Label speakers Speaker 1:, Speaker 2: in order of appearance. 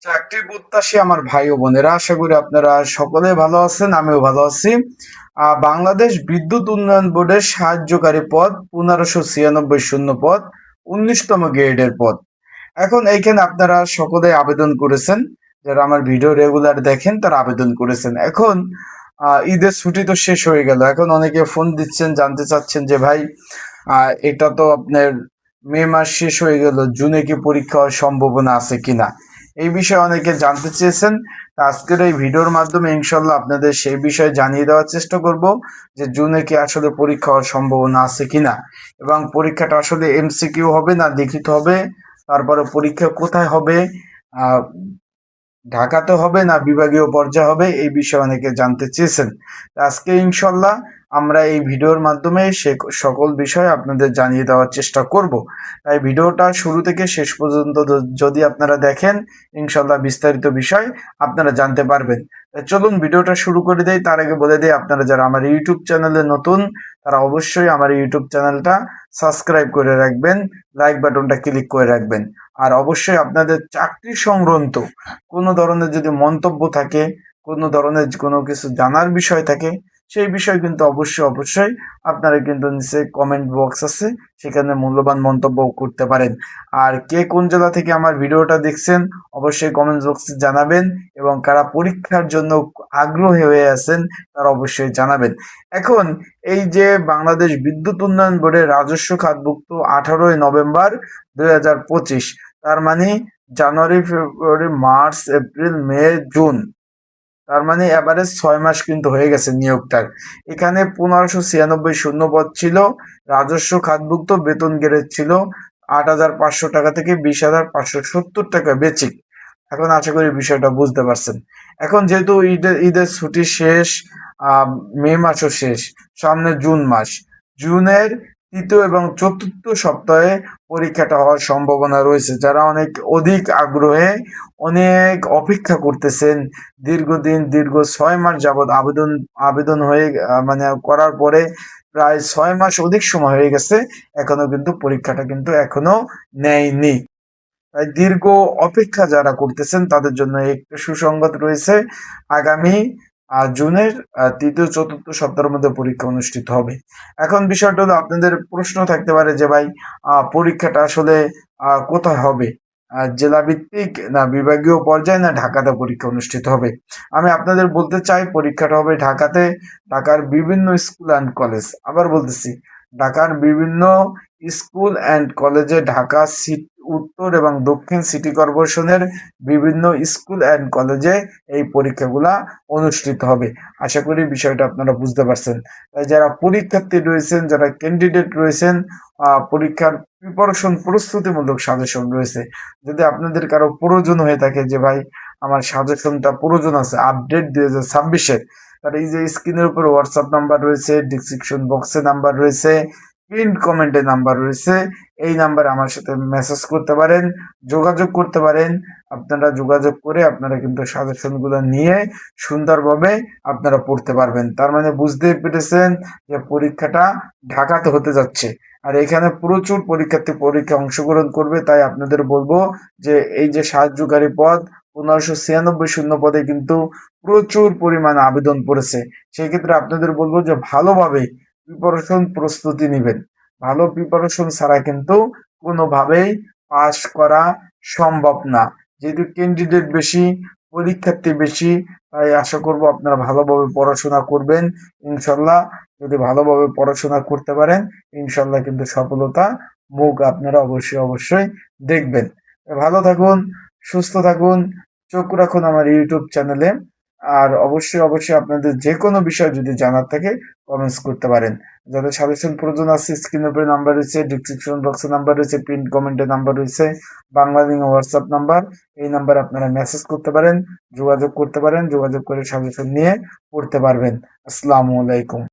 Speaker 1: চাকরি প্রত্যাশী আমার ভাই ও বোনেরা, আশা করি আপনারা সকলে ভালো আছেন। আমিও ভালো আছি। বাংলাদেশ বিদ্যুৎ উন্নয়ন বোর্ডের সাহায্যকারী পদ 1596 শূন্য পদ, 19তম গ্রেডের পদ। এখন এইখানে আপনারা সকলে আবেদন করেছেন। যারা আমার ভিডিও রেগুলার দেখেন তারা আবেদন করেছেন। এখন ঈদের ছুটি তো শেষ হয়ে গেল। এখন অনেকে ফোন দিচ্ছেন, জানতে চাচ্ছেন যে ভাই, এটা তো আপনার মে মাস শেষ হয়ে গেল, জুনে কি পরীক্ষা হওয়ার সম্ভাবনা আছে কিনা, এই বিষয়ে অনেকে জানতে চেয়েছেন। তা আজকের এই ভিডিওর মাধ্যমে ইনশাল্লাহ আপনাদের সেই বিষয়ে জানিয়ে দেওয়ার চেষ্টা করব যে জুনে কি আসলে পরীক্ষা হওয়ার সম্ভাবনা আছে কিনা, এবং পরীক্ষাটা আসলে এমসিকিউ হবে না লিখিত হবে, তারপরে পরীক্ষা কোথায় হবে, আহ ঢাকাতে হবে না বিভাগীয় পর্যায়ে হবে, এই বিষয়ে অনেকে জানতে চেয়েছেন। আজকে ইনশাল্লাহ আমরা এই ভিডিওর মাধ্যমে সে সকল বিষয় আপনাদের জানিয়ে দেওয়ার চেষ্টা করব। তাই ভিডিওটা শুরু থেকে শেষ পর্যন্ত যদি আপনারা দেখেন, ইনশাল্লাহ বিস্তারিত বিষয় আপনারা জানতে পারবেন। চলুন ভিডিওটা শুরু করে দেই। তার আগে বলে দেই, আপনারা যারা আমার ইউটিউব চ্যানেলে নতুন তারা অবশ্যই আমার ইউটিউব চ্যানেলটা সাবস্ক্রাইব করে রাখবেন, লাইক বাটনটা ক্লিক করে রাখবেন। আর অবশ্যই আপনাদের চাকরি সংক্রান্ত কোনো ধরনের যদি মন্তব্য থাকে, কোনো ধরনের কোনো কিছু জানার বিষয় থাকে, সেই বিষয় কিন্তু অবশ্যই আপনারা কিন্তু নিচে কমেন্ট বক্স আছে, সেখানে মূল্যবান মন্তব্য করতে পারেন। আর কে কোন জেলা থেকে আমার ভিডিওটা দেখছেন অবশ্যই কমেন্ট বক্সে জানাবেন, এবং কারা পরীক্ষার জন্য আগ্রহী হয়ে আছেন তারা অবশ্যই জানাবেন। এখন এই যে বাংলাদেশ বিদ্যুৎ উন্নয়ন বোর্ডের রাজস্ব খাতভুক্ত 18ই নভেম্বর 2025, তার মানে জানুয়ারি, ফেব্রুয়ারি, মার্চ, এপ্রিল, মে, জুন, তার মানে এভারেজ 6 মাস কিন্তু হয়ে গেছে নিয়োগটার। এখানে 1596 শূন্যপদ ছিল। রাজস্ব খাতভুক্ত বেতন গ্রেড ছিল 8,500 টাকা থেকে 20,570 টাকা বেচিক। এখন আশা করি বিষয়টা বুঝতে পারছেন। এখন যেহেতু ঈদের ছুটি শেষ, মে মাসও শেষ, সামনে জুন মাস, জুনের তৃতীয় এবং চতুর্থ সপ্তাহে পরীক্ষাটা হওয়ার সম্ভাবনা রয়েছে। যারা অনেক অধিক আগ্রহে অনেক অপেক্ষা করতেছেন, দীর্ঘদিন দীর্ঘ 6 মাস যাবৎ আবেদন আবেদন হয়ে মানে করার পরে প্রায় 6 মাস অধিক সময় হয়ে গেছে, এখনো কিন্তু পরীক্ষাটা কিন্তু এখনো নেয়নি। তাই দীর্ঘ অপেক্ষা যারা করতেছেন তাদের জন্য একটু সুসংবাদ রয়েছে। আগামী জুনের তৃতীয় চতুর্থ সপ্তাহের মধ্যে পরীক্ষা অনুষ্ঠিত হবে। এখন বিষয়টা হলো, আপনাদের প্রশ্ন থাকতে পারে যে ভাই, পরীক্ষাটা আসলে কোথায় হবে, জেলা ভিত্তিক না বিভাগীয় পর্যায়ে না ঢাকাতে পরীক্ষা অনুষ্ঠিত হবে। আমি আপনাদের বলতে চাই পরীক্ষাটা হবে ঢাকাতে। ঢাকার বিভিন্ন স্কুল অ্যান্ড কলেজ, আবার বলতেছি, ঢাকার বিভিন্ন স্কুল অ্যান্ড কলেজে, ঢাকা উত্তর এবং দক্ষিণ সিটি কর্পোরেশনের বিভিন্ন স্কুল অ্যান্ড কলেজে এই পরীক্ষাগুলা অনুষ্ঠিত হবে। আশা করি বিষয়টা আপনারা বুঝতে পারছেন। তাই যারা পরীক্ষার্থী রয়েছেন, যারা ক্যান্ডিডেট রয়েছেন, পরীক্ষার প্রিপারেশন প্রস্তুতিমূলক সাজেশন রয়েছে, যদি আপনাদের কারো প্রয়োজন হয়ে থাকে যে ভাই আমার সাজেশনটা প্রয়োজন আছে আপডেট 2026-এর, তার এই যে স্ক্রিনের উপর হোয়াটসঅ্যাপ নাম্বার রয়েছে, ডিসক্রিপশন বক্সে নাম্বার রয়েছে, পিন কমেন্টে নাম্বার রয়েছে, এই নাম্বারে আমার সাথে মেসেজ করতে পারেন, যোগাযোগ করতে পারেন। আপনারা যোগাযোগ করে আপনারা কিন্তু সাজেশনগুলো নিয়ে সুন্দরভাবে আপনারা পড়তে পারবেন। তার মানে বুঝতেই পেরেছেন যে পরীক্ষাটা ঢাকাতে হতে যাচ্ছে, আর এখানে প্রচুর পরীক্ষার্থী পরীক্ষা অংশগ্রহণ করবে। তাই আপনাদের বলবো যে এই যে সাহায্যকারী পদ 1596 শূন্য পদে কিন্তু প্রচুর পরিমাণে আবেদন পড়েছে। সেই ক্ষেত্রে আপনাদের বলবো যে ভালোভাবে প্রিপারেশন প্রস্তুতি নেবেন। ভালো প্রিপারেশন ছাড়া কিন্তু কোনোভাবেই পাস করা সম্ভব না। যেহেতু ক্যান্ডিডেট বেশি, পরীক্ষার্থী বেশি, তাই আশা করব আপনারা ভালোভাবে পড়াশোনা করবেন। ইনশাল্লাহ যদি ভালোভাবে পড়াশোনা করতে পারেন, ইনশাল্লাহ কিন্তু সফলতা মুখ আপনারা অবশ্যই দেখবেন। ভালো থাকুন, সুস্থ থাকুন, চোখ রাখুন আমার ইউটিউব চ্যানেলে। আর অবশ্যই আপনাদের যে কোনো বিষয় যদি জানার থাকে কমেন্টস করতে পারেন। যাদের সাজেশন প্রয়োজন আছে, স্ক্রিনের উপরে নাম্বার রয়েছে, ডিসক্রিপশন বক্সে নাম্বার রয়েছে, পিন কমেন্টে নাম্বার রয়েছে, বাংলালিং হোয়াটসঅ্যাপ নাম্বার, এই নাম্বারে আপনারা মেসেজ করতে পারেন, যোগাযোগ করতে পারেন, যোগাযোগ করে সাজেশন নিয়ে পড়তে পারবেন। আসসালামু আলাইকুম।